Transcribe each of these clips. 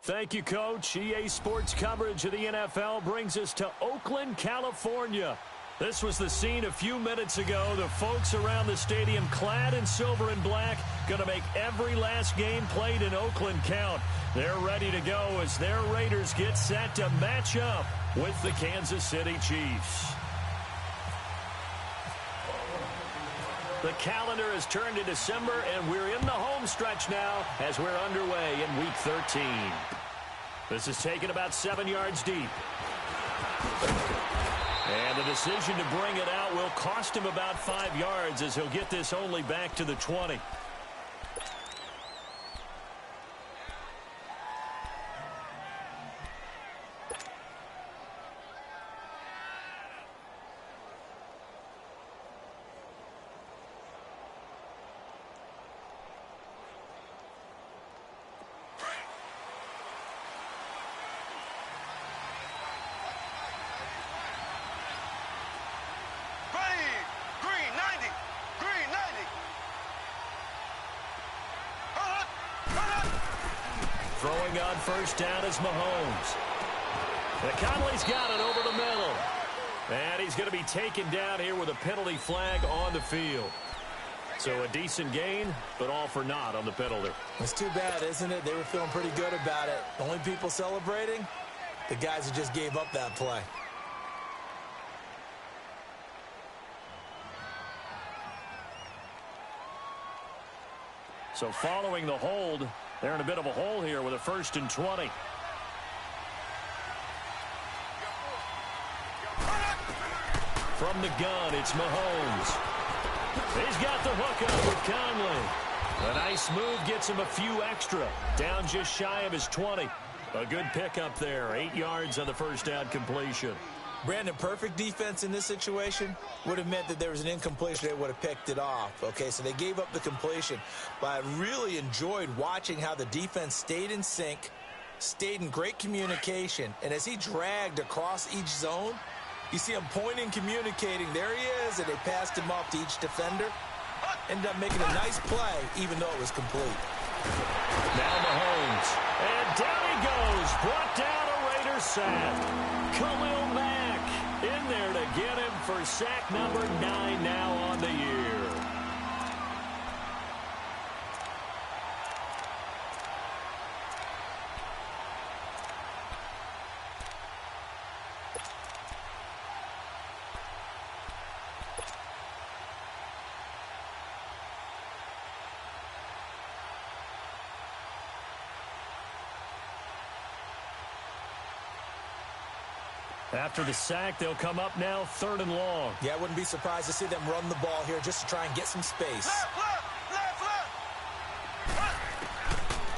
Thank you, Coach. EA Sports coverage of the NFL brings us to Oakland, California. This was the scene a few minutes ago. The folks around the stadium clad in silver and black going to make every last game played in Oakland count. They're ready to go as their Raiders get set to match up with the Kansas City Chiefs. The calendar has turned to December, and we're in the home stretch now as we're underway in Week 13. This is taken about 7 yards deep. And the decision to bring it out will cost him about 5 yards as he'll get this only back to the 20. Throwing on first down is Mahomes. Conley's got it over the middle. And he's going to be taken down here with a penalty flag on the field. So a decent gain, but all for naught on the penalty. It's too bad, isn't it? They were feeling pretty good about it. The only people celebrating, the guys who just gave up that play. So following the hold, they're in a bit of a hole here with a 1st and 20. From the gun, it's Mahomes. He's got the hookup with Conley. A nice move gets him a few extra. Down just shy of his 20. A good pickup there. 8 yards on the first down completion. Brandon, perfect defense in this situation would have meant that there was an incompletion. They would have picked it off. Okay, so they gave up the completion. But I really enjoyed watching how the defense stayed in sync, stayed in great communication. And as he dragged across each zone, you see him pointing, communicating. There he is, and they passed him off to each defender. Ended up making a nice play, even though it was complete. Now Mahomes. And down he goes. Brought down a Raiders sack. Khalil Mack in there to get him for sack number 9 now on the year. After the sack, they'll come up now 3rd and long. Yeah, I wouldn't be surprised to see them run the ball here just to try and get some space.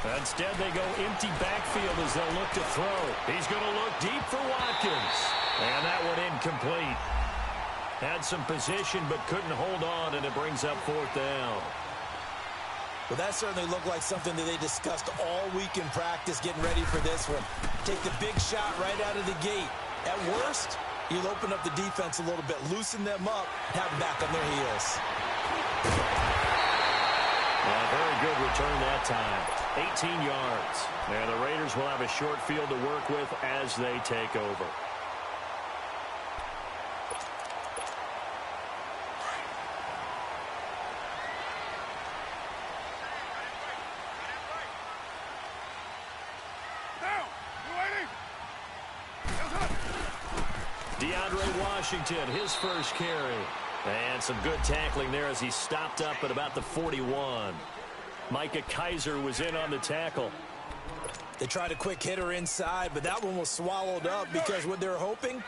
Instead, they go empty backfield as they'll look to throw. He's going to look deep for Watkins. And that one incomplete. Had some position but couldn't hold on, and it brings up 4th down. Well, that certainly looked like something that they discussed all week in practice, getting ready for this one. Take the big shot right out of the gate. At worst, you'll open up the defense a little bit, loosen them up, and have them back on their heels. Well, very good return that time. 18 yards. And the Raiders will have a short field to work with as they take over. Washington, his first carry. And some good tackling there as he stopped up at about the 41. Micah Kaiser was in on the tackle. They tried a quick hitter inside, but that one was swallowed up because what they're hoping,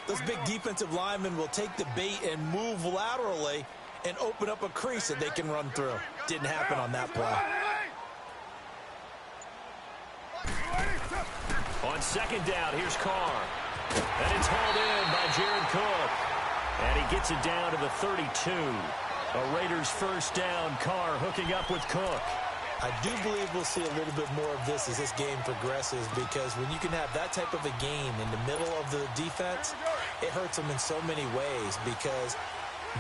those big defensive linemen will take the bait and move laterally and open up a crease that they can run through. Didn't happen on that play. On 2nd down, here's Carr. And it's hauled in by Jared Cook. And he gets it down to the 32. A Raiders first down. Carr hooking up with Cook. I do believe we'll see a little bit more of this as this game progresses, because when you can have that type of a game in the middle of the defense, it hurts them in so many ways, because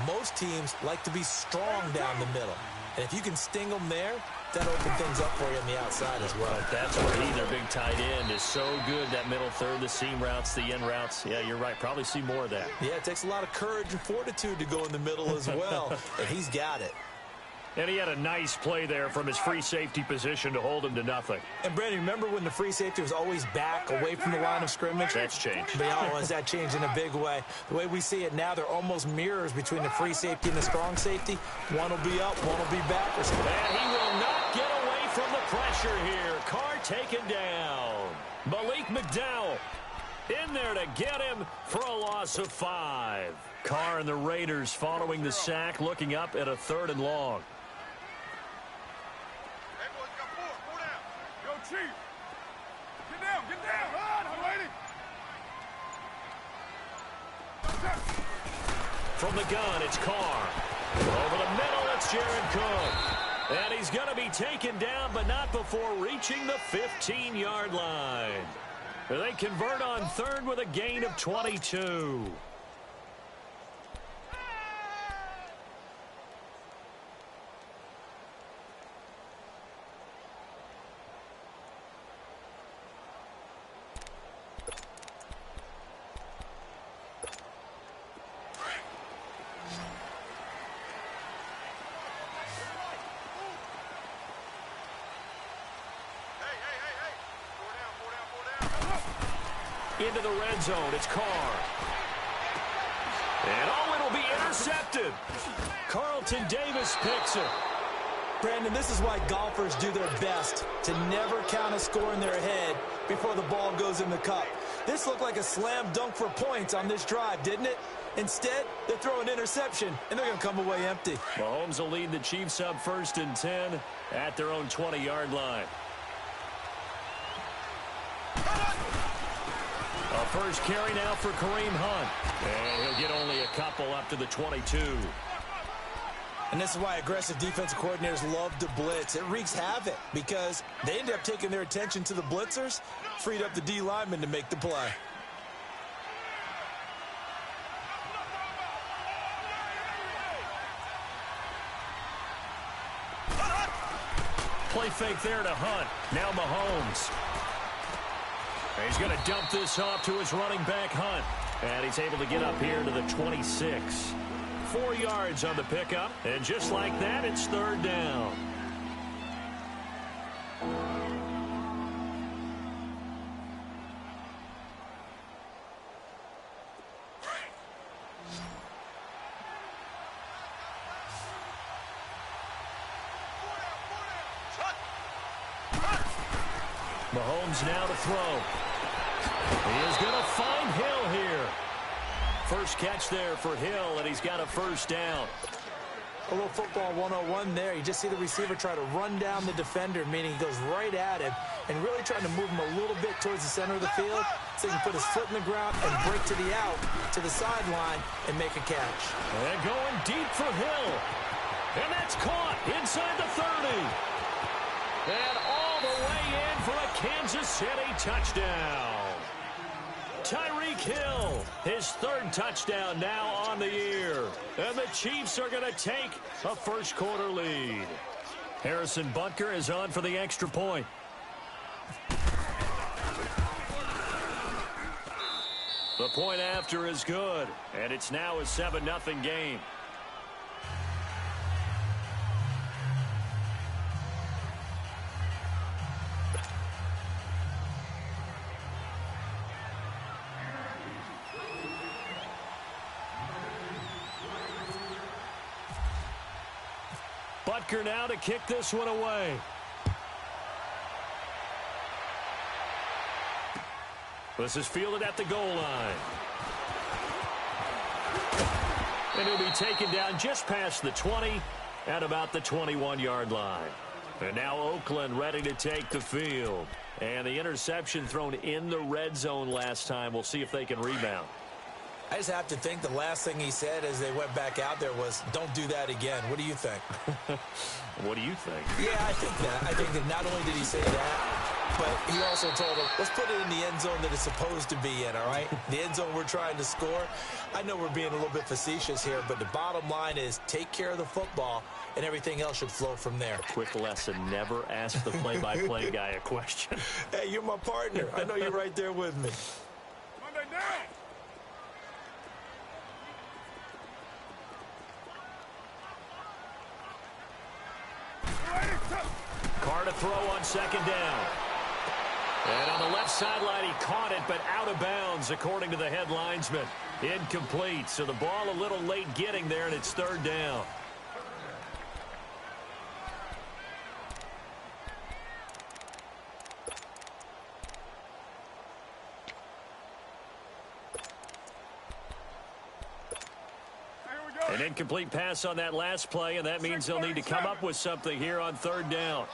most teams like to be strong down the middle. And if you can sting them there, that opened things up for you on the outside as well. But that's where their big tight end, is so good, that middle third, the seam routes, the end routes. Yeah, you're right. Probably see more of that. Yeah, it takes a lot of courage and fortitude to go in the middle as well, and he's got it. And he had a nice play there from his free safety position to hold him to nothing. And, Brandon, remember when the free safety was always back away from the line of scrimmage? That's changed. But has that changed in a big way? The way we see it now, they're almost mirrors between the free safety and the strong safety. One will be up, one will be back. And he will not get away from the pressure here. Carr taken down. Malik McDowell in there to get him for a loss of 5. Carr and the Raiders following the sack, looking up at a 3rd and long. Chief, get down, I'm waiting. From the gun, it's Carr. Over the middle, it's Jared Cook. And he's going to be taken down, but not before reaching the 15-yard line. They convert on 3rd with a gain of 22. Into the red zone, it's Carr. And it'll be intercepted. Carlton Davis picks it. Brandon, this is why golfers do their best to never count a score in their head before the ball goes in the cup. This looked like a slam dunk for points on this drive, didn't it? Instead, they throw an interception, and they're going to come away empty. Mahomes will lead the Chiefs up 1st and 10 at their own 20-yard line. A first carry now for Kareem Hunt. And he'll get only a couple up to the 22. And this is why aggressive defensive coordinators love to blitz. It wreaks havoc because they end up taking their attention to the blitzers, freed up the D lineman to make the play. Play fake there to Hunt. Now Mahomes. And he's going to dump this off to his running back, Hunt. And he's able to get up here to the 26. 4 yards on the pickup. And just like that, it's 3rd down. Mahomes now to throw. He is going to find Hill here. First catch there for Hill, and he's got a 1st down. A little football 101 there. You just see the receiver try to run down the defender, meaning he goes right at him and really trying to move him a little bit towards the center of the field so he can put his foot in the ground and break to the out, to the sideline, and make a catch. And going deep for Hill. And that's caught inside the 30. And all the way in for a Kansas City touchdown. Tyreek Hill, his 3rd touchdown now on the year. And the Chiefs are going to take a first-quarter lead. Harrison Butker is on for the extra point. The point after is good, and it's now a 7-0 game. Butker now to kick this one away. This is fielded at the goal line. And he'll be taken down just past the 20 at about the 21-yard line. And now Oakland ready to take the field. And the interception thrown in the red zone last time. We'll see if they can rebound. I just have to think the last thing he said as they went back out there was, don't do that again. What do you think? What do you think? Yeah, I think that. I think that not only did he say that, But he also told him, let's put it in the end zone that it's supposed to be in, all right? The end zone we're trying to score. I know we're being a little bit facetious here, but the bottom line is take care of the football, and everything else should flow from there. Quick lesson, never ask the play-by-play guy a question. Hey, you're my partner. I know you're right there with me. Monday down. Carr to throw on second down. And on the left sideline, he caught it, but out of bounds, according to the head linesman. Incomplete, so the ball a little late getting there, and it's third down. An incomplete pass on that last play, and that means they'll need to come up with something here on third down.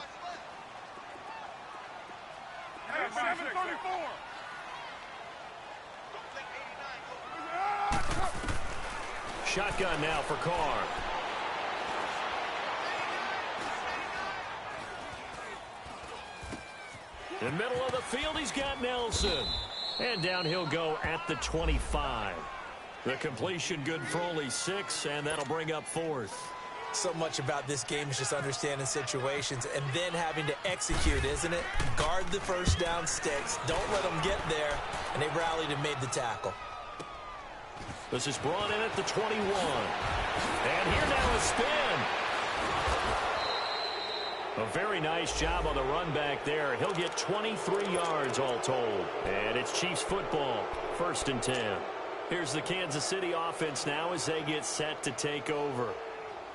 7:34. Shotgun now for Carr. In the middle of the field, he's got Nelson. And down he'll go at the 25. The completion good for only 6, and that'll bring up fourth. So much about this game is just understanding situations and then having to execute, isn't it? Guard the first down sticks. Don't let them get there. And they rallied and made the tackle. This is brought in at the 21. And here now a spin. A very nice job on the run back there. He'll get 23 yards all told. And it's Chiefs football, 1st and 10. Here's the Kansas City offense now as they get set to take over.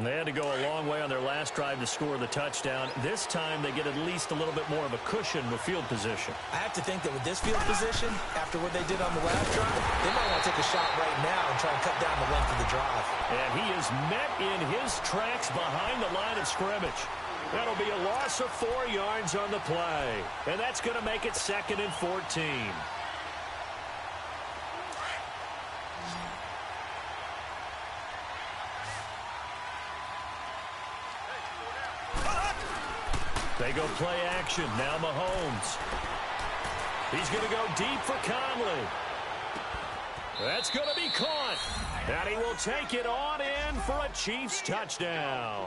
They had to go a long way on their last drive to score the touchdown. This time they get at least a little bit more of a cushion with field position. I have to think that with this field position, after what they did on the last drive, they might want to take a shot right now and try and cut down the length of the drive. And he is met in his tracks behind the line of scrimmage. That'll be a loss of 4 yards on the play. And that's going to make it 2nd and 14. They go play action. Now Mahomes. He's going to go deep for Conley. That's going to be caught. And he will take it on in for a Chiefs touchdown.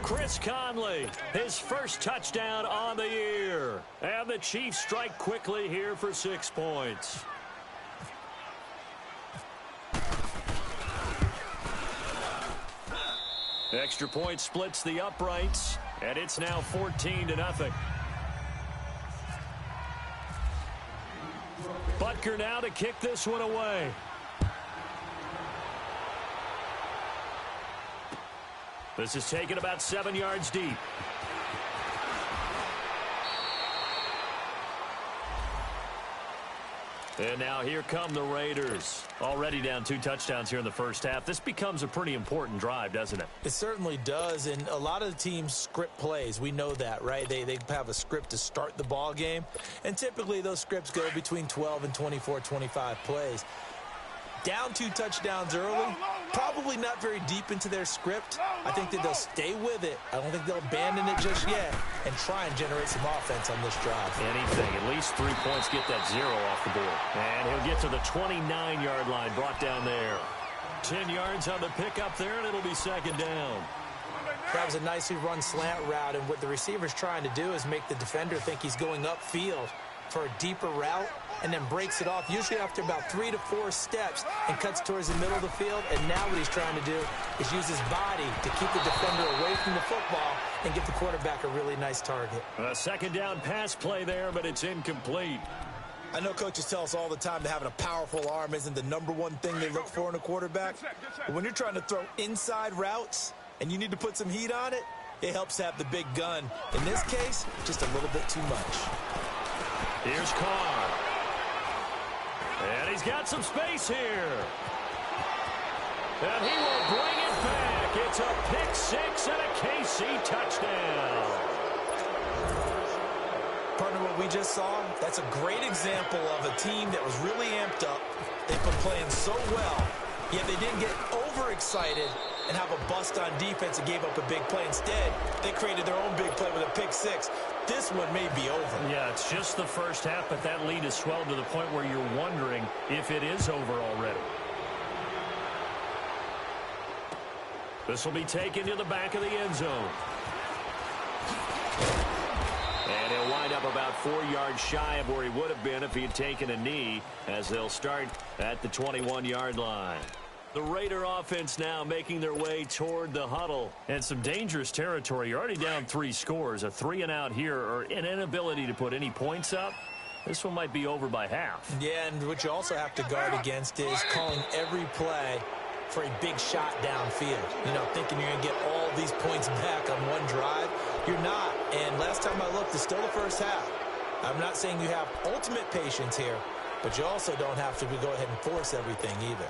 Chris Conley, his first touchdown on the year. And the Chiefs strike quickly here for 6 points. Extra point splits the uprights. And it's now 14-0. Butker now to kick this one away. This is taken about 7 yards deep. And now here come the Raiders. Already down 2 touchdowns here in the first half. This becomes a pretty important drive, doesn't it? It certainly does, and a lot of the teams script plays. We know that, right? They have a script to start the ball game, and typically those scripts go between 12 and 24, 25 plays. Down 2 touchdowns early, probably not very deep into their script. I think that they'll stay with it. I don't think they'll abandon it just yet and try and generate some offense on this drive. Anything, at least 3 points, get that 0 off the board. And he'll get to the 29-yard line, brought down there. 10 yards on the pickup there, and it'll be 2nd down. That was a nicely run slant route, and what the receiver's trying to do is make the defender think he's going upfield for a deeper route, and then breaks it off, usually after about 3 to 4 steps, and cuts towards the middle of the field. And now what he's trying to do is use his body to keep the defender away from the football and give the quarterback a really nice target. A 2nd down pass play there, but it's incomplete. I know coaches tell us all the time that having a powerful arm isn't the #1 thing they look for in a quarterback. But when you're trying to throw inside routes and you need to put some heat on it, it helps to have the big gun. In this case, just a little bit too much. Here's Carr. And he's got some space here. And he will bring it back. It's a pick 6 and a KC touchdown. Partner, what we just saw, that's a great example of a team that was really amped up. They've been playing so well, yet they didn't get over overexcited and have a bust on defense and gave up a big play. Instead, they created their own big play with a pick six. This one may be over. Yeah, it's just the first half, but that lead has swelled to the point where you're wondering if it is over already. This will be taken to the back of the end zone. And he'll wind up about 4 yards shy of where he would have been if he had taken a knee, as they'll start at the 21-yard line. The Raider offense now making their way toward the huddle. And some dangerous territory. You're already down 3 scores. A 3-and-out here, or an inability to put any points up. This one might be over by half. Yeah, and what you also have to guard against is calling every play for a big shot downfield. You know, thinking you're going to get all these points back on one drive. You're not. And last time I looked, it's still the first half. I'm not saying you have ultimate patience here, but you also don't have to go ahead and force everything either.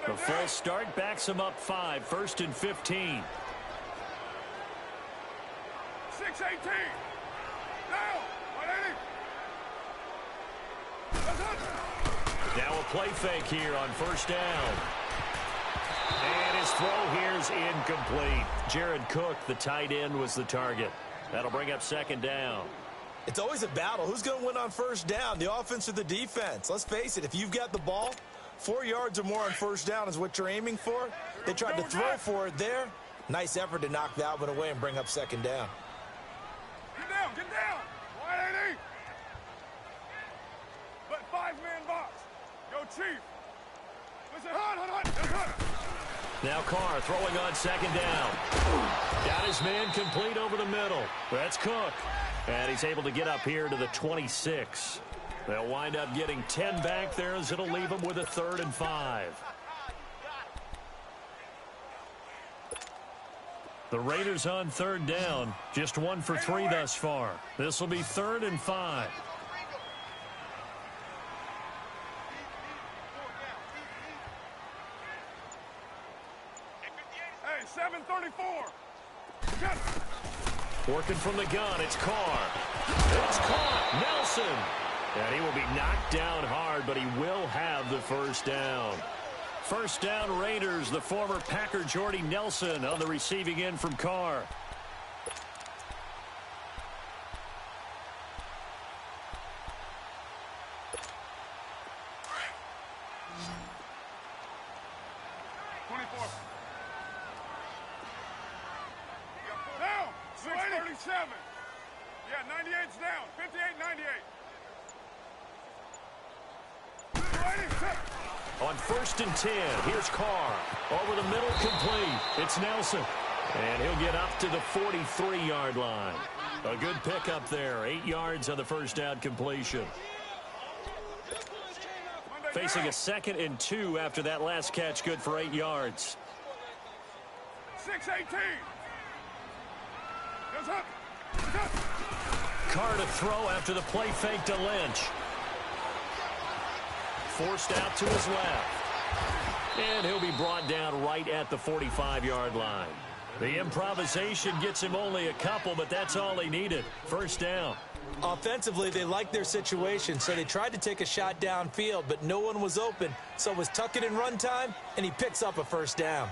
The full start backs him up 5, 1st and 15. 6-18. Down. 180. Now a play fake here on first down. And his throw here's incomplete. Jared Cook, the tight end, was the target. That'll bring up 2nd down. It's always a battle. Who's going to win on first down, the offense or the defense? Let's face it, if you've got the ball, 4 yards or more on first down is what you're aiming for. They tried to throw for it there. Nice effort to knock that one away and bring up 2nd down. Get down, get down. 180. But 5-man box. Go Chief. Listen, hunt. Now Carr throwing on 2nd down. Got his man complete over the middle. That's Cook. And he's able to get up here to the 26. They'll wind up getting 10 back there, as it'll leave them with a 3rd and 5. The Raiders on 3rd down. Just 1 for 3 thus far. This will be 3rd and 5. Hey, 734. Working from the gun, it's Carr. It's caught. Nelson. And he will be knocked down hard, but he will have the first down. First down, Raiders. The former Packer Jordy Nelson on the receiving end from Carr. Down. 637. Yeah, 98's down. 58, 98. On 1st and 10, here's Carr. Over the middle, complete. It's Nelson. And he'll get up to the 43-yard line. A good pickup there. 8 yards on the first down completion. Facing a 2nd and 2 after that last catch, good for 8 yards. 6-18. Goes up. Carr to throw after the play fake to Lynch. Forced out to his left. And he'll be brought down right at the 45-yard line. The improvisation gets him only a couple, but that's all he needed. First down. Offensively, they liked their situation, so they tried to take a shot downfield, but no one was open. So it was tuck it in run time, and he picks up a first down.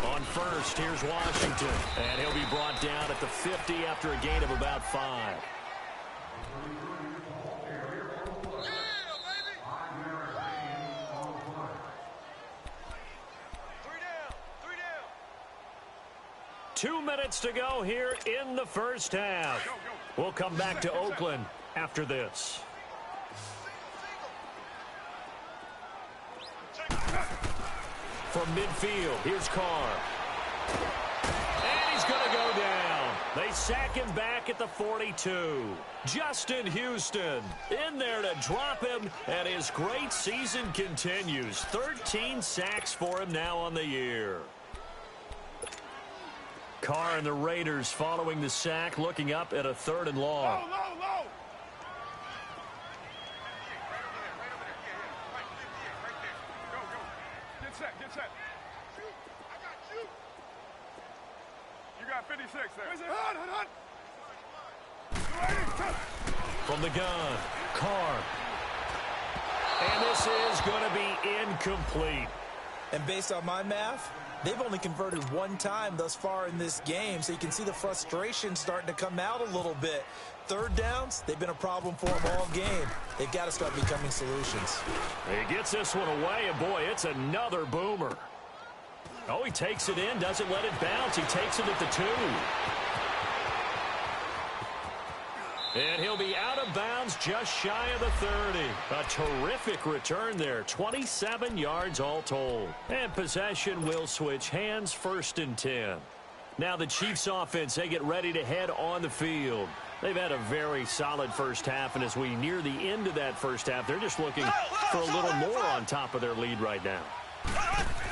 On 1st, here's Washington. And he'll be brought down at the 50 after a gain of about 5. Two minutes to go here in the first half. We'll come back to Oakland after this. From midfield, here's Carr. And he's going to go down. They sack him back at the 42. Justin Houston in there to drop him, and his great season continues. 13 sacks for him now on the year. Carr and the Raiders following the sack, looking up at a 3rd and long. Low. Get set. I got you. You got 56 there. Hunt. From the gun, Carr. And this is going to be incomplete. And based on my math, they've only converted one time thus far in this game, so you can see the frustration starting to come out a little bit. Third downs, they've been a problem for them all game. They've got to start becoming solutions. He gets this one away, and boy, it's another boomer. Oh, he takes it in, doesn't let it bounce. He takes it at the 2. And he'll be out of bounds just shy of the 30. A terrific return there. 27 yards all told. And possession will switch hands, 1st and 10. Now the Chiefs offense, they get ready to head on the field. They've had a very solid first half, and as we near the end of that first half, they're just looking for a little more on top of their lead right now.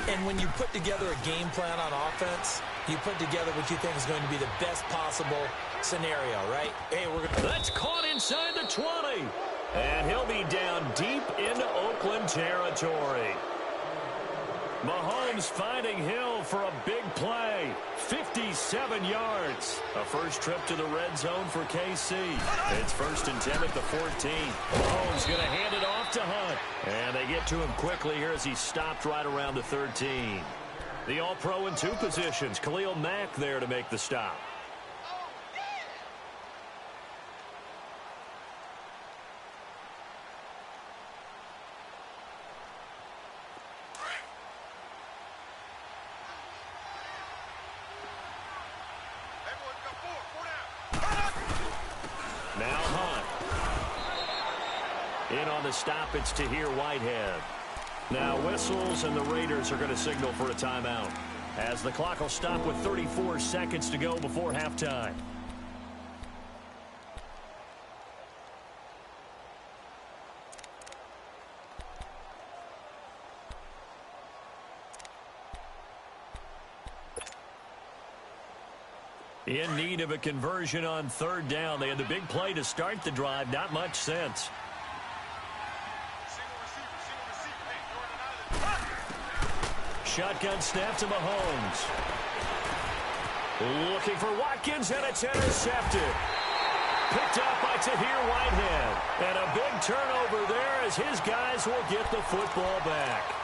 And when you put together a game plan on offense, you put together what you think is going to be the best possible scenario, right? Hey, That's caught inside the 20. And he'll be down deep into Oakland territory. Mahomes finding Hill for a big play. 57 yards. A first trip to the red zone for KC. It's 1st and 10 at the 14. Mahomes going to hand it off to Hunt. And they get to him quickly here as he stopped right around the 13. The All-Pro in 2 positions. Khalil Mack there to make the stop. Now Hunt. In on the stop, it's Tahir Whitehead. Now whistles, and the Raiders are going to signal for a timeout, as the clock will stop with 34 seconds to go before halftime. In need of a conversion on 3rd down. They had the big play to start the drive. Not much sense. Shotgun snap to Mahomes. Looking for Watkins, and it's intercepted. Picked up by Tahir Whitehead. And a big turnover there as his guys will get the football back.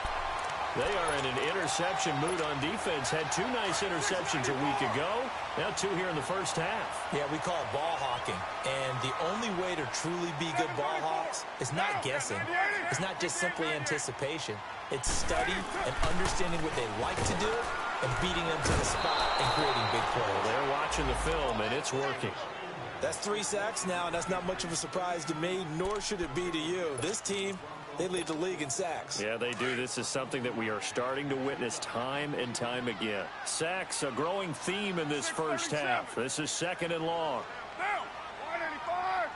They are in an interception mood on defense. Had 2 nice interceptions a week ago. Now 2 here in the first half. Yeah, we call it ball hawking. And the only way to truly be good ball hawks is not guessing. It's not just simply anticipation. It's study and understanding what they like to do and beating them to the spot and creating big plays. Well, they're watching the film, and it's working. That's 3 sacks now, and that's not much of a surprise to me, nor should it be to you. This team, they lead the league in sacks. Yeah, they do. This is something that we are starting to witness time and time again. Sacks, a growing theme in this first half. This is 2nd and long. Now, 185.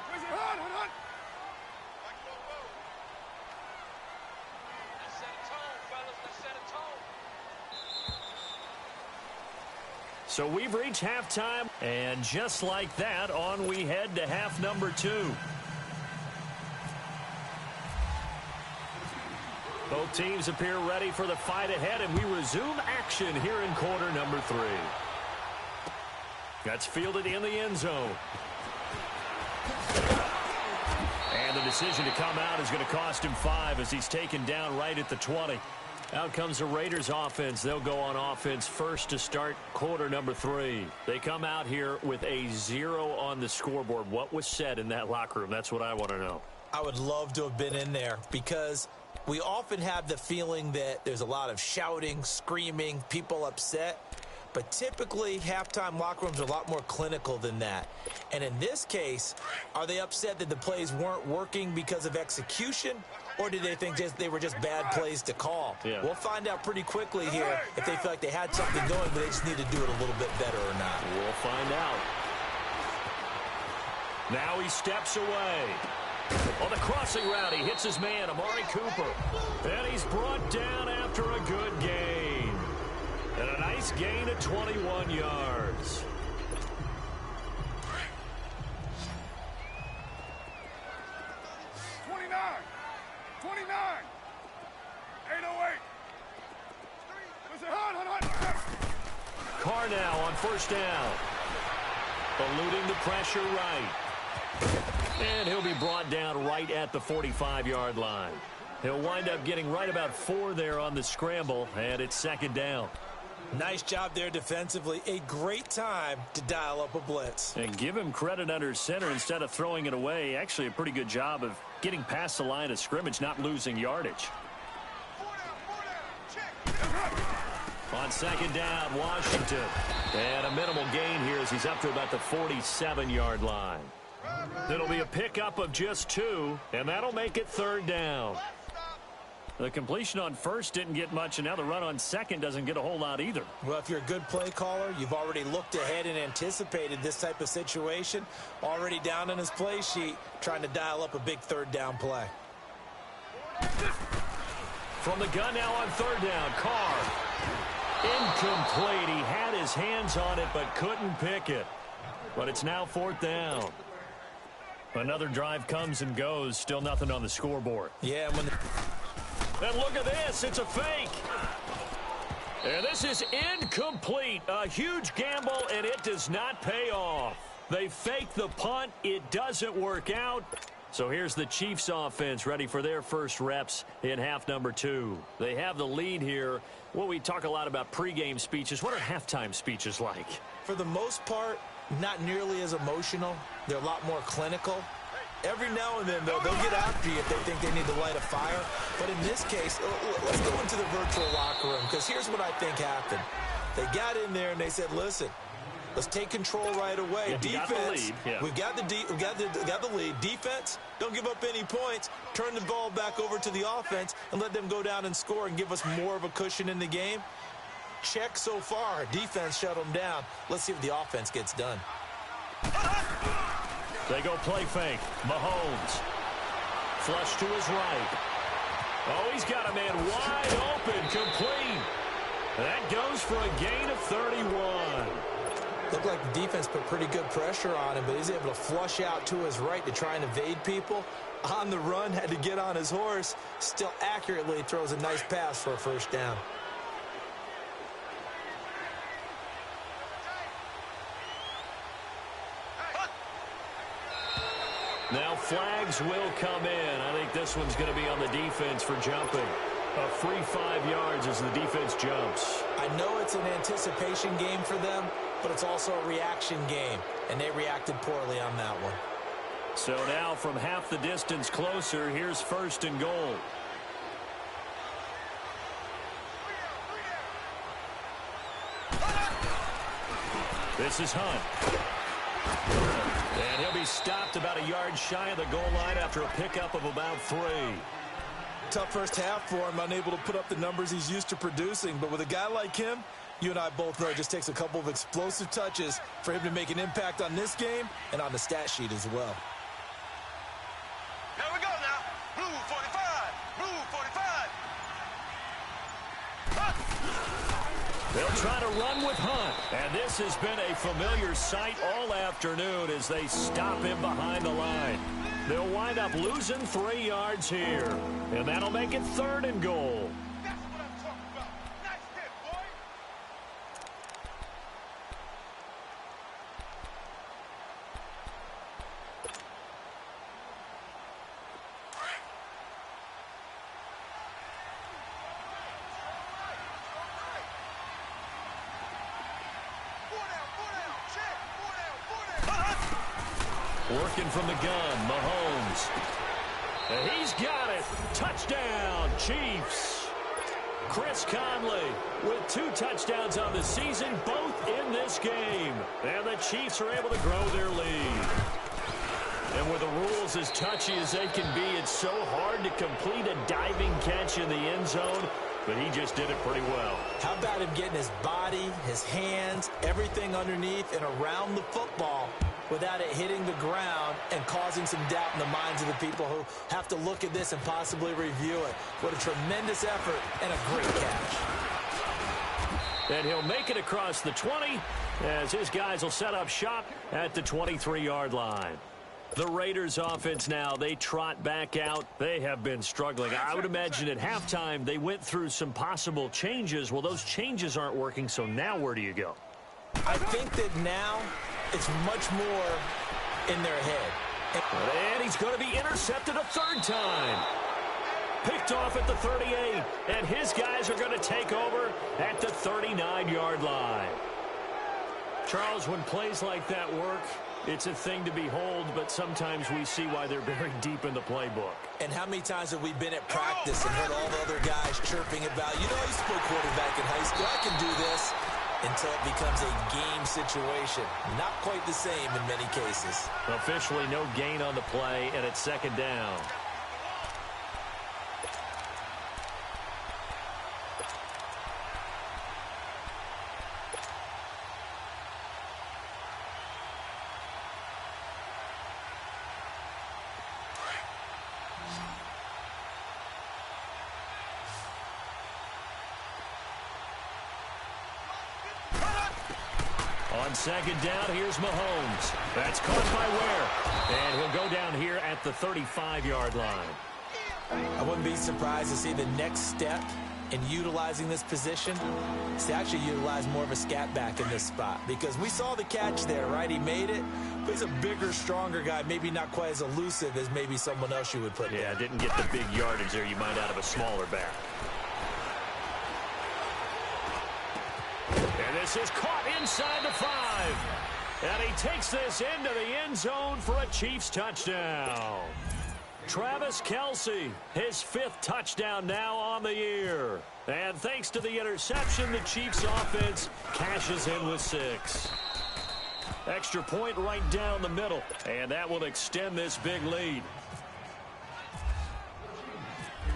Where's it? Hunt. Let's set a tone, fellas. Let's set a tone. So we've reached halftime, and just like that, on we head to half number 2. Both teams appear ready for the fight ahead, and we resume action here in quarter number 3. That's fielded in the end zone. And the decision to come out is going to cost him 5 as he's taken down right at the 20. Out comes the Raiders offense. They'll go on offense first to start quarter number 3. They come out here with a 0 on the scoreboard. What was said in that locker room? That's what I want to know. I would love to have been in there because we often have the feeling that there's a lot of shouting, screaming, people upset. But typically, halftime locker rooms are a lot more clinical than that. And in this case, are they upset that the plays weren't working because of execution? Or do they think they were just bad plays to call? Yeah. We'll find out pretty quickly here if they feel like they had something going, but they just need to do it a little bit better or not. We'll find out. Now he steps away. On the crossing route, he hits his man, Amari Cooper. And he's brought down after a good gain. And a nice gain of 21 yards. Carr now on 1st down. Eluding the pressure right. And he'll be brought down right at the 45-yard line. He'll wind up getting right about 4 there on the scramble, and it's second down. Nice job there defensively. A great time to dial up a blitz. And give him credit under center instead of throwing it away. Actually, a pretty good job of getting past the line of scrimmage, not losing yardage. On second down, Washington. And a minimal gain here as he's up to about the 47-yard line. It'll be a pickup of just 2, and that'll make it third down. The completion on first didn't get much, and now the run on second doesn't get a whole lot either. Well, if you're a good play caller, you've already looked ahead and anticipated this type of situation. Already down on his play sheet, trying to dial up a big third down play. From the gun now on third down, Carr. Incomplete. He had his hands on it but couldn't pick it. But it's now fourth down. Another drive comes and goes. Still nothing on the scoreboard. Yeah, And look at this. It's a fake. And this is incomplete. A huge gamble, and it does not pay off. They fake the punt. It doesn't work out. So here's the Chiefs offense ready for their first reps in half number 2. They have the lead here. Well, we talk a lot about pregame speeches. What are halftime speeches like? for the most part, not nearly as emotional. They're a lot more clinical. Every now and then, though, they'll get after you if they think they need to light a fire. But in this case, let's go into the virtual locker room, because here's what I think happened. They got in there and they said, listen, let's take control right away. Yeah, defense, we've got the lead. Defense, don't give up any points. Turn the ball back over to the offense and let them go down and score and give us more of a cushion in the game. Check so far. Defense shut them down. Let's see if the offense gets done. They go play fake. Mahomes. Flush to his right. Oh, he's got a man wide open. Complete. That goes for a gain of 31. Looked like the defense put pretty good pressure on him, but he's able to flush out to his right to try and evade people. On the run, had to get on his horse. Still accurately throws a nice pass for a first down. Now flags will come in. I think this one's going to be on the defense for jumping. A free 5 yards as the defense jumps. I know it's an anticipation game for them, but it's also a reaction game, and they reacted poorly on that one. So now from half the distance closer, here's first and goal. This is Hunt. And he'll be stopped about a yard shy of the goal line after a pickup of about 3. Tough first half for him, unable to put up the numbers he's used to producing. But with a guy like him, you and I both know it just takes a couple of explosive touches for him to make an impact on this game and on the stat sheet as well. Here we go now. Blue 45. Blue 45. They'll try to run with Hunt. And this has been a familiar sight all afternoon as they stop him behind the line. They'll wind up losing 3 yards here. And that'll make it third and goal. That's what I'm talking about. Nice hit, boy. Working from the gun, Mahomes. And he's got it. Touchdown, Chiefs. Chris Conley with 2 touchdowns on the season, both in this game. And the Chiefs are able to grow their lead. And with the rules as touchy as they can be, it's so hard to complete a diving catch in the end zone, but he just did it pretty well. How about him getting his body, his hands, everything underneath and around the football without it hitting the ground and causing some doubt in the minds of the people who have to look at this and possibly review it. What a tremendous effort and a great catch. And he'll make it across the 20 as his guys will set up shop at the 23-yard line. The Raiders offense now, they trot back out. They have been struggling. I would imagine at halftime they went through some possible changes. Well, those changes aren't working, so now where do you go? I think that now it's much more in their head. And he's going to be intercepted a third time. Picked off at the 38, and his guys are going to take over at the 39-yard line. Charles, when plays like that work, it's a thing to behold, but sometimes we see why they're buried deep in the playbook. And how many times have we been at practice and heard all the other guys chirping about, you know, I used to play quarterback in high school, I can do this, until it becomes a game situation. Not quite the same in many cases. Officially no gain on the play, and it's second down. On second down, here's Mahomes. That's caught by Ware. And he'll go down here at the 35-yard line. I wouldn't be surprised to see the next step in utilizing this position is to actually utilize more of a scat back in this spot. Because we saw the catch there, right? He made it. But he's a bigger, stronger guy. Maybe not quite as elusive as maybe someone else you would put there. Yeah, didn't get the big yardage there you might out of a smaller back. And this is caught inside the 5. And he takes this into the end zone for a Chiefs touchdown. Travis Kelce, his 5th touchdown now on the year. And thanks to the interception, the Chiefs offense cashes in with 6. Extra point right down the middle. And that will extend this big lead.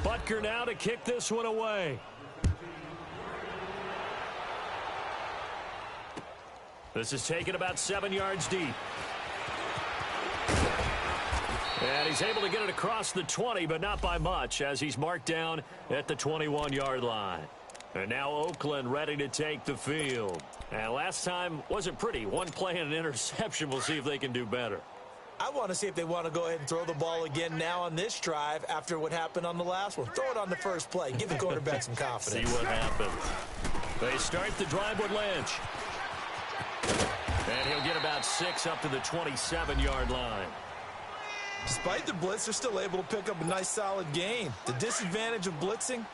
Butker now to kick this one away. This is taken about 7 yards deep. And he's able to get it across the 20, but not by much, as he's marked down at the 21-yard line. And now Oakland ready to take the field. And last time wasn't pretty. One play and an interception. We'll see if they can do better. I want to see if they want to go ahead and throw the ball again now on this drive after what happened on the last one. Throw it on the first play. Give the quarterback some confidence. See what happens. They start the drive with Lynch. And he'll get about 6 up to the 27-yard line. Despite the blitz, they're still able to pick up a nice, solid gain. The disadvantage of blitzing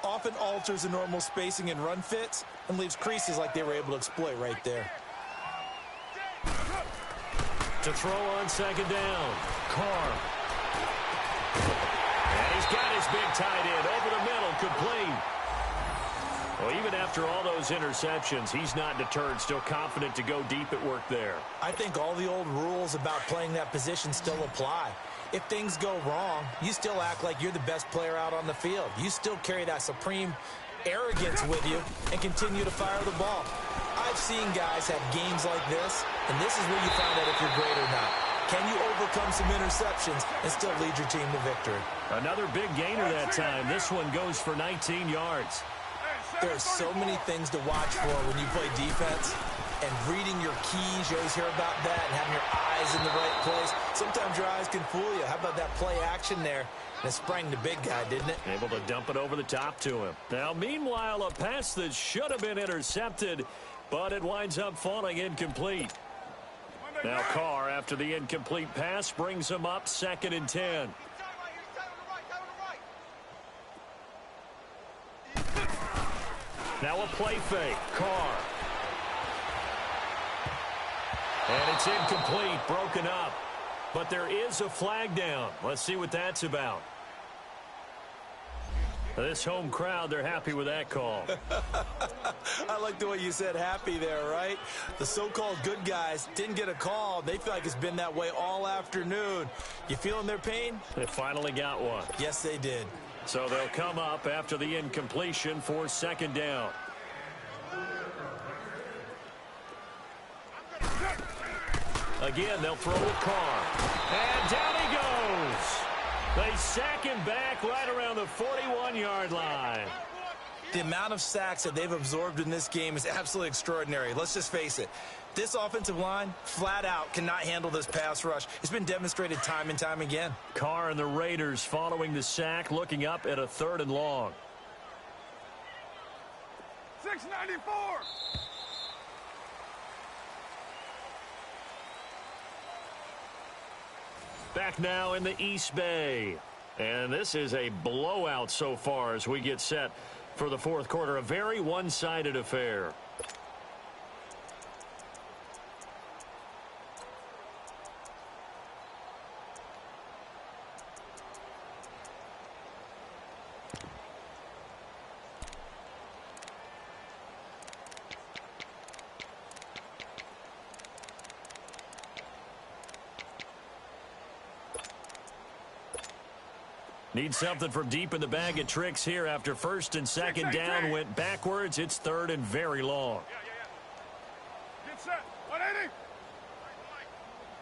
often alters the normal spacing and run fits and leaves creases like they were able to exploit right there. To throw on second down, Carr. And he's got his big tight end over the middle, complete. Well, even after all those interceptions, he's not deterred, still confident to go deep at work there. I think all the old rules about playing that position still apply. If things go wrong, you still act like you're the best player out on the field. You still carry that supreme arrogance with you and continue to fire the ball. I've seen guys have games like this, and this is where you find out if you're great or not. Can you overcome some interceptions and still lead your team to victory? Another big gainer that time. This one goes for 19 yards. There are so many things to watch for when you play defense, and reading your keys, you always hear about that, and having your eyes in the right place. Sometimes your eyes can fool you. How about that play action there? And it sprang the big guy, didn't it? Able to dump it over the top to him. Now, meanwhile, a pass that should have been intercepted, but it winds up falling incomplete. Now Carr, after the incomplete pass, brings him up 2nd and 10. Now a play fake. Carr. And it's incomplete, broken up. But there is a flag down. Let's see what that's about. This home crowd, they're happy with that call. I like the way you said happy there, right? The so-called good guys didn't get a call. They feel like it's been that way all afternoon. You feeling their pain? They finally got one. Yes, they did. So they'll come up after the incompletion for 2nd down. Again, they'll throw with Carr. And down he goes. They sack him back right around the 41-yard line. The amount of sacks that they've absorbed in this game is absolutely extraordinary. Let's just face it. This offensive line, flat out, cannot handle this pass rush. It's been demonstrated time and time again. Carr and the Raiders following the sack, looking up at a 3rd and long. 694. Back now in the East Bay. And this is a blowout so far as we get set for the fourth quarter. A very one-sided affair. Need something from deep in the bag of tricks here after first and second down went backwards. It's third and very long. Get set. 180.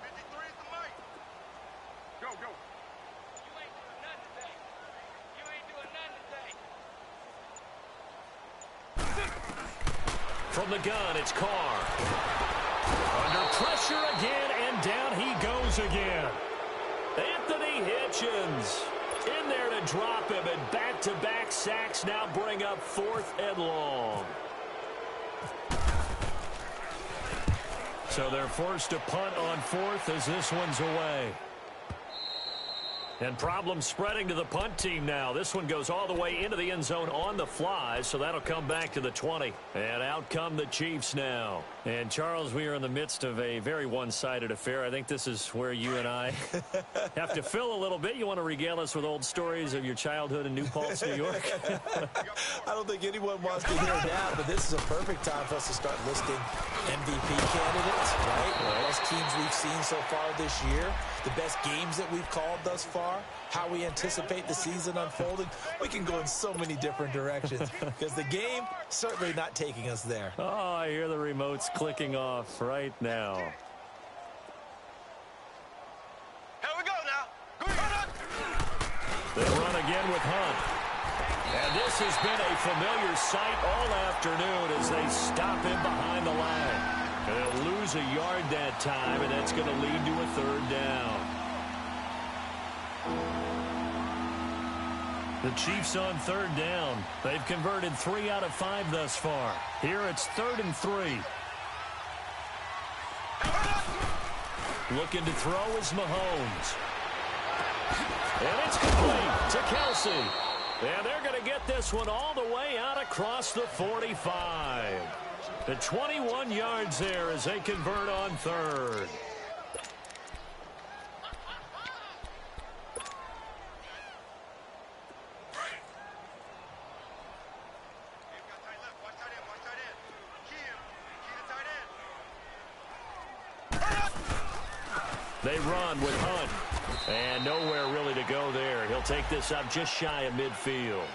53 is the mic. Go, go. You ain't doing nothing today. You ain't doing nothing today. From the gun, it's Carr. Under pressure again, and down he goes again. Anthony Hitchens in there to drop him, and back-to-back sacks now bring up fourth and long. So they're forced to punt on fourth as this one's away. And problems spreading to the punt team now. This one goes all the way into the end zone on the fly, so that'll come back to the 20. And out come the Chiefs now. And, Charles, we are in the midst of a very one-sided affair. I think this is where you and I have to fill a little bit. You want to regale us with old stories of your childhood in New Paltz, New York? I don't think anyone wants to hear that, but this is a perfect time for us to start listing MVP candidates, right? The best teams we've seen so far this year, the best games that we've called thus far, how we anticipate the season unfolding. We can go in so many different directions because the game certainly not taking us there. Oh, I hear the remotes clicking off right now. Here we go now. Go ahead. They run again with Hunt. And this has been a familiar sight all afternoon as they stop him behind the line. They'll lose a yard that time, and that's going to lead to a third down. The Chiefs on third down. They've converted 3 out of 5 thus far. Here it's 3rd and 3. Looking to throw is Mahomes. And it's complete to Kelsey. And they're going to get this one all the way out across the 45. The 21 yards there as they convert on third. They run with Hunt. And nowhere really to go there. He'll take this up just shy of midfield.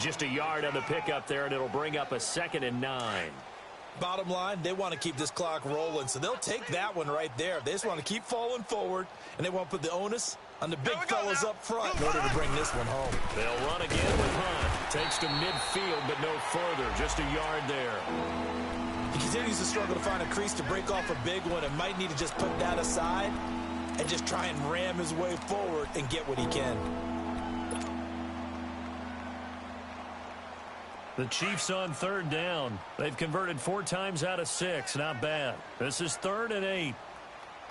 Just a yard on the pickup there, and it'll bring up a 2nd and 9. Bottom line, they want to keep this clock rolling, so they'll take that one right there. They just want to keep falling forward, and they want to put the onus on the big fellas up front in order to bring this one home. They'll run again with Hunt. Takes to midfield, but no further. Just a yard there. He continues to struggle to find a crease to break off a big one and might need to just put that aside and just try and ram his way forward and get what he can. The Chiefs on third down. They've converted 4 times out of 6. Not bad. This is 3rd and 8.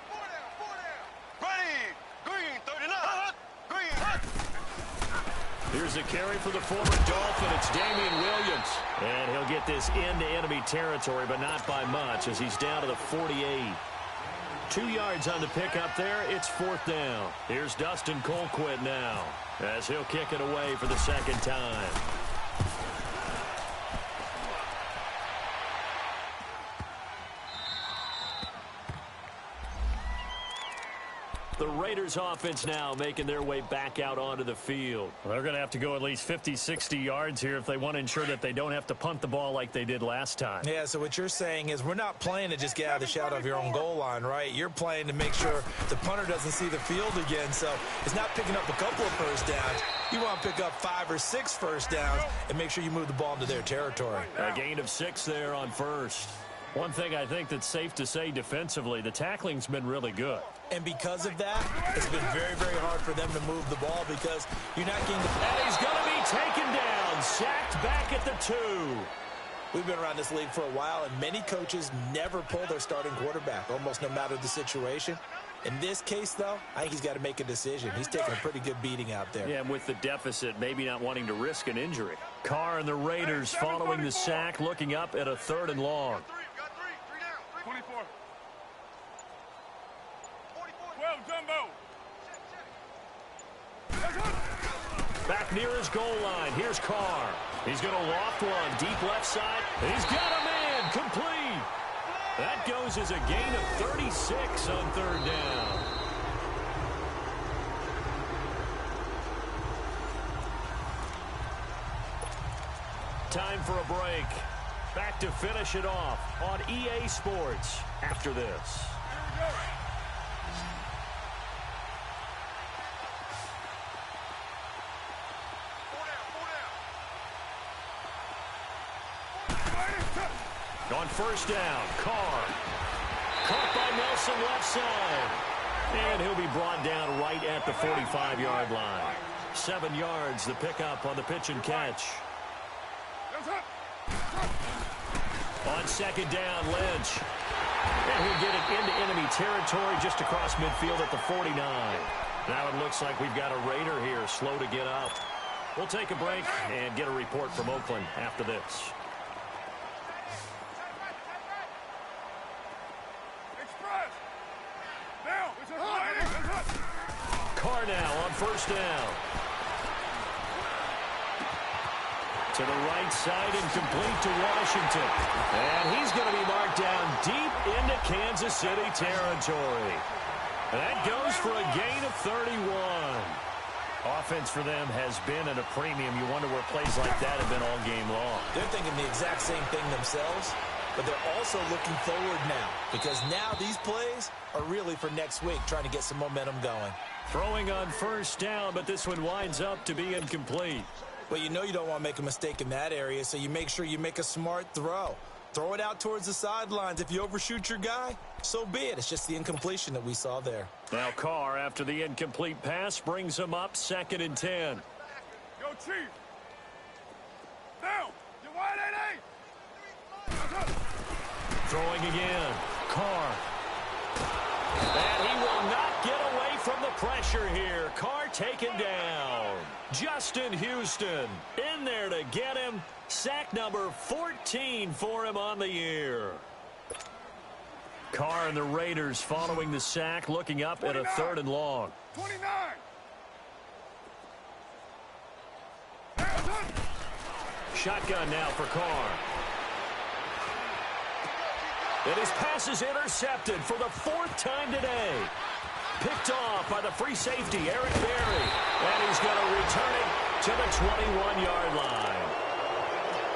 4 down. Ready. Green. 39. Green. Here's a carry for the former Dolphin. It's Damian Williams. And he'll get this into enemy territory, but not by much as he's down to the 48. 2 yards on the pickup there. It's 4th down. Here's Dustin Colquitt now as he'll kick it away for the second time. The Raiders offense now making their way back out onto the field. They're going to have to go at least 50, 60 yards here if they want to ensure that they don't have to punt the ball like they did last time. Yeah, so what you're saying is we're not playing to just get out of the shadow of your own goal line, right? You're playing to make sure the punter doesn't see the field again. So it's not picking up a couple of first downs. You want to pick up 5 or 6 first downs and make sure you move the ball into their territory. A gain of 6 there on first. One thing I think that's safe to say defensively, the tackling's been really good. And because of that, it's been very, very hard for them to move the ball because you're not getting the... And he's going to be taken down, sacked back at the 2. We've been around this league for a while, and many coaches never pull their starting quarterback, almost no matter the situation. In this case, though, I think he's got to make a decision. He's taking a pretty good beating out there. Yeah, and with the deficit, maybe not wanting to risk an injury. Carr and the Raiders following the sack, looking up at a 3rd and long. 24. 12, Jumbo. Back near his goal line. Here's Carr. He's going to loft one. Deep left side. He's got a man. Complete. That goes as a gain of 36 on 3rd down. Time for a break. Back to finish it off on EA Sports after this. On 1st down, Carr. Caught by Nelson left side. And he'll be brought down right at the 45-yard line. 7 yards, the pickup on the pitch and catch. On 2nd down, Lynch. And he'll get it into enemy territory just across midfield at the 49. Now it looks like we've got a Raider here, slow to get up. We'll take a break and get a report from Oakland after this. Carr now on 1st down. To the right side and complete to Washington. And he's going to be marked down deep into Kansas City territory. That goes for a gain of 31. Offense for them has been at a premium. You wonder where plays like that have been all game long. They're thinking the exact same thing themselves, but they're also looking forward now because now these plays are really for next week, trying to get some momentum going. Throwing on 1st down, but this one winds up to be incomplete. Well, you know you don't want to make a mistake in that area, so you make sure you make a smart throw. Throw it out towards the sidelines. If you overshoot your guy, so be it. It's just the incompletion that we saw there. Now Carr, after the incomplete pass, brings him up 2nd and 10. Go, Chief. Down. You wide, 8-8. Throwing again. Carr. And he will not get away from the pressure here. Carr taken down. Justin Houston in there to get him. Sack number 14 for him on the year. Carr and the Raiders following the sack, looking up at a 3rd and long. 29. Shotgun now for Carr. And his pass is intercepted for the 4th time today. Picked off by the free safety, Eric Berry. And he's going to return it to the 21-yard line.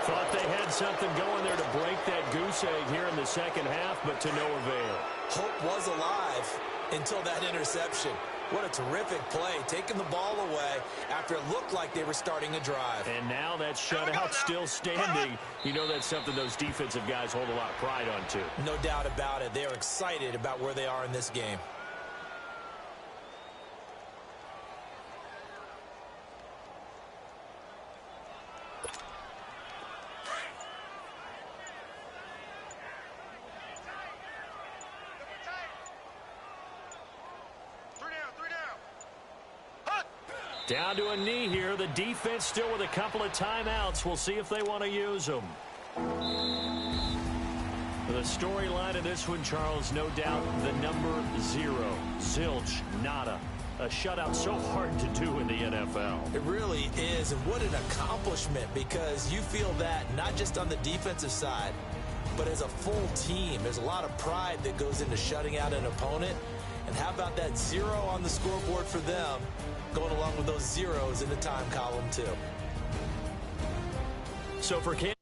Thought they had something going there to break that goose egg here in the 2nd half, but to no avail. Hope was alive until that interception. What a terrific play, taking the ball away after it looked like they were starting a drive. And now that shutout still standing. You know that's something those defensive guys hold a lot of pride on, too. No doubt about it. They're excited about where they are in this game. Down to a knee here. The defense still with a couple of timeouts. We'll see if they want to use them. The storyline of this one, Charles, no doubt the number 0. Zilch, nada. A shutout so hard to do in the NFL. It really is, and what an accomplishment, because you feel that not just on the defensive side, but as a full team. There's a lot of pride that goes into shutting out an opponent. And how about that 0 on the scoreboard for them, going along with those zeros in the time column, too. So for Kansas